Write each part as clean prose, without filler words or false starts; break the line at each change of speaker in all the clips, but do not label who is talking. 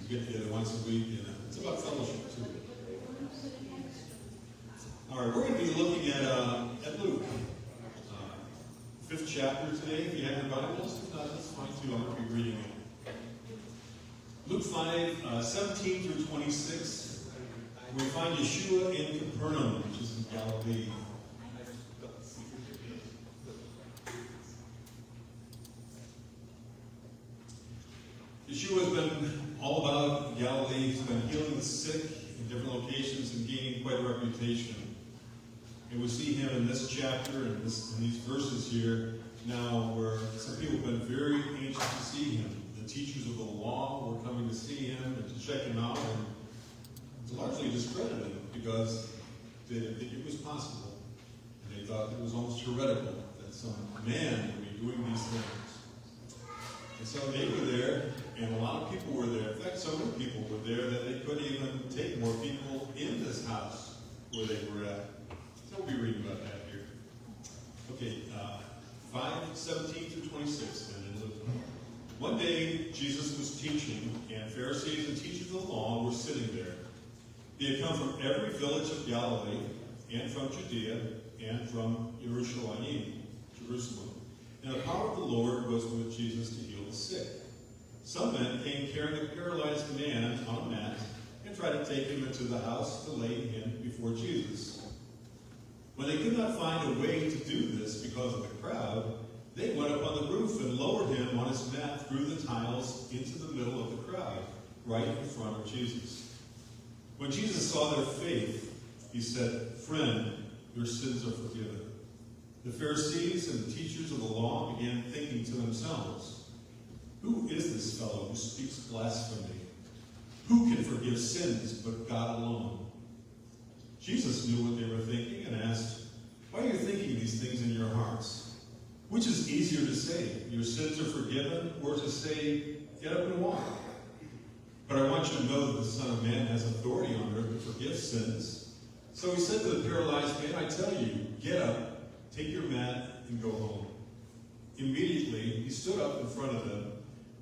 We get together once a week, and it's about fellowship too. All right, we're going to be looking at Luke, 5th chapter today. If you have your Bibles, if not, that's fine too. I'm going to be reading it. Luke 5, 17 through 26. We find Yeshua in Capernaum, which is in Galilee. Yeshua has been all about Galilee. He's been healing the sick in different locations and gaining quite a reputation. And we see him in this chapter and in these verses here now where some people have been very anxious to see him. The teachers of the law were coming to see him and to check him out, and to largely discredit him because they didn't think it was possible. And they thought it was almost heretical that some man would be doing these things. And so they were there, and a lot of people were there. In fact, so many people were there that they couldn't even take more people in this house where they were at. So we'll be reading about that here. Okay, 5:17 through 26. One day, Jesus was teaching, and Pharisees and teachers of the law were sitting there. They had come from every village of Galilee, and from Judea, and from Jerusalem. And the power of the Lord was with Jesus to heal the sick. Some men came carrying a paralyzed man on a mat and tried to take him into the house to lay him before Jesus. When they could not find a way to do this because of the crowd, they went up on the roof and lowered him on his mat through the tiles into the middle of the crowd, right in front of Jesus. When Jesus saw their faith, he said, "Friend, your sins are forgiven." The Pharisees and the teachers of the law began thinking to themselves, "Who is this fellow who speaks blasphemy? Who can forgive sins but God alone?" Jesus knew what they were thinking and asked, "Why are you thinking these things in your hearts? Which is easier to say, 'Your sins are forgiven,' or to say, 'Get up and walk'? But I want you to know that the Son of Man has authority on earth to forgive sins." So he said to the paralyzed man, "I tell you, get up, take your mat, and go home." Immediately he stood up in front of them,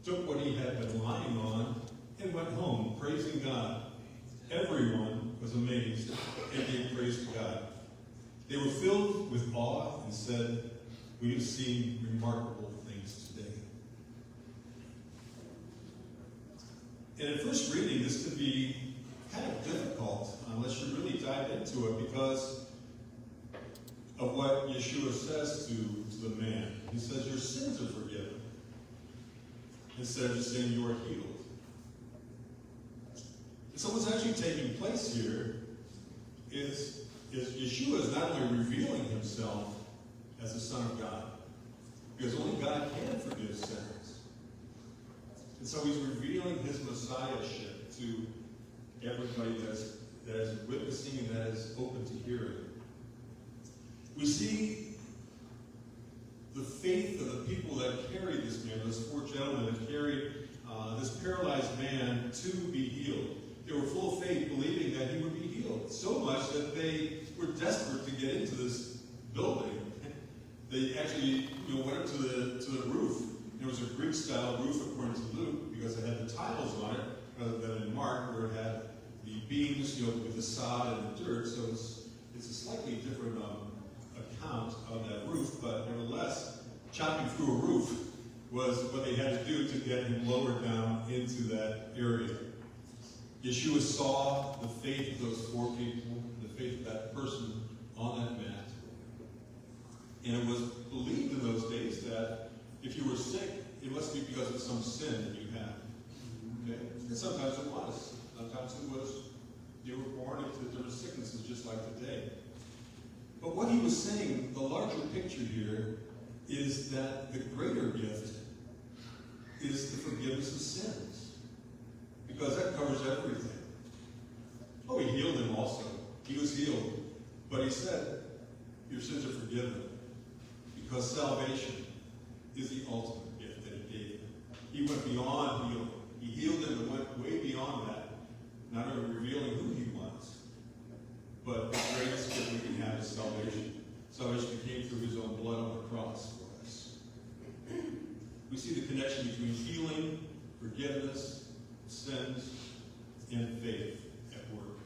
took what he had been lying on, and went home, praising God. Everyone was amazed and gave praise to God. They were filled with awe and said, "We have seen remarkable things today." And at first reading, this could be kind of difficult unless you really dive into it because of what Yeshua says to the man. He says, "Your sins are forgiven," instead of just saying you are healed. And so what's actually taking place here is Yeshua is not only revealing himself as the Son of God, because only God can forgive sins. And so he's revealing his messiahship to everybody that is witnessing and that is open to hearing. We see the faith of the people that carried this man, those four gentlemen that carried this paralyzed man to be healed. They were full of faith, believing that he would be healed, so much that they were desperate to get into this building. They actually went up to the roof. It was a Greek-style roof, according to Luke, because it had the tiles on it, rather than in Mark, where it had the beams, with the sod and the dirt. So it's a slightly different account of that roof, but nevertheless, chopping through a roof was what they had to do to get him lowered down into that area. Yeshua saw the faith of those four people, the faith of that person on that mat. And it was believed in those days that if you were sick, it must be because of some sin that you had. Okay? And sometimes it was. Sometimes it was you were born into different sicknesses just like today. But what he was saying, the larger picture here, is that the greater gift is the forgiveness of sins. Because that covers everything. Oh, he healed him also. He was healed. But he said, "Your sins are forgiven." Because salvation is the ultimate gift that he gave him. He went beyond healing. He healed him and went way beyond that. Not only revealing who he was, but the greatest gift we can have is salvation. Salvation came through his own blood on the cross for us. We see the connection between healing, forgiveness, sins, and faith at work.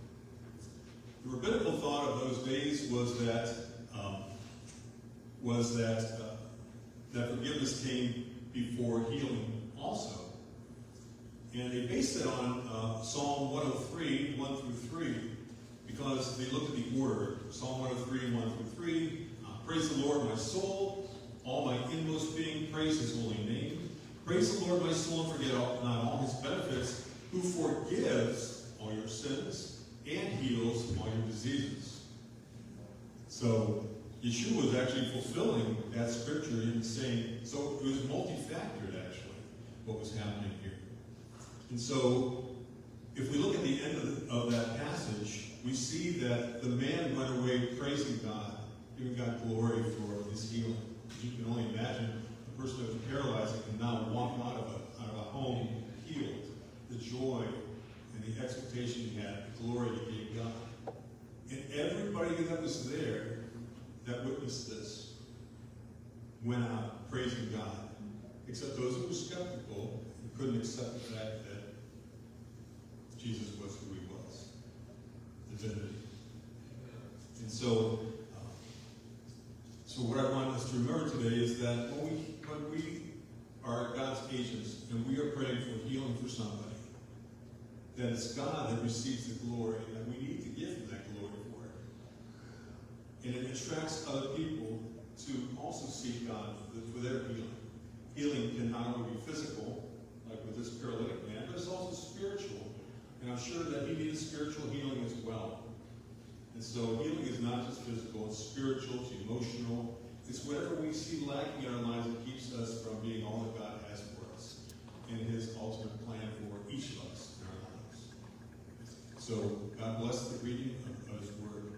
The rabbinical thought of those days was that that forgiveness came before healing also. And they based it on Psalm 103, 1 through 3, because they looked at the order. Psalm 103, 1 through 3. Praise the Lord, my soul. All my inmost being, praise his holy name. Praise the Lord, my soul, and forget not all his benefits, who forgives all your sins and heals all your diseases. So Yeshua was actually fulfilling that scripture in saying, so it was multifactored actually, what was happening here. And so, if we look at the end of that passage, we see that the man went away praising God, giving God glory for his healing. You can only imagine a person that was paralyzed and can now walk out of a home healed. The joy and the expectation he had, the glory he gave God. And everybody that was there that witnessed this went out praising God, except those who were skeptical and couldn't accept the fact that Jesus was who he was, divinity. And so what I want us to remember today is that when we are God's agents and we are praying for healing for somebody, that it's God that receives the glory, and that we need to give him that glory for it. And it attracts other people to also seek God for their healing. Healing can not only be physical, like with this paralytic man, but it's also spiritual. And I'm sure that he needed spiritual healing as well. And so healing is not just physical, it's spiritual, it's emotional. It's whatever we see lacking in our lives that keeps us from being all that God has for us in his ultimate plan for each of us in our lives. So God bless the reading of his word.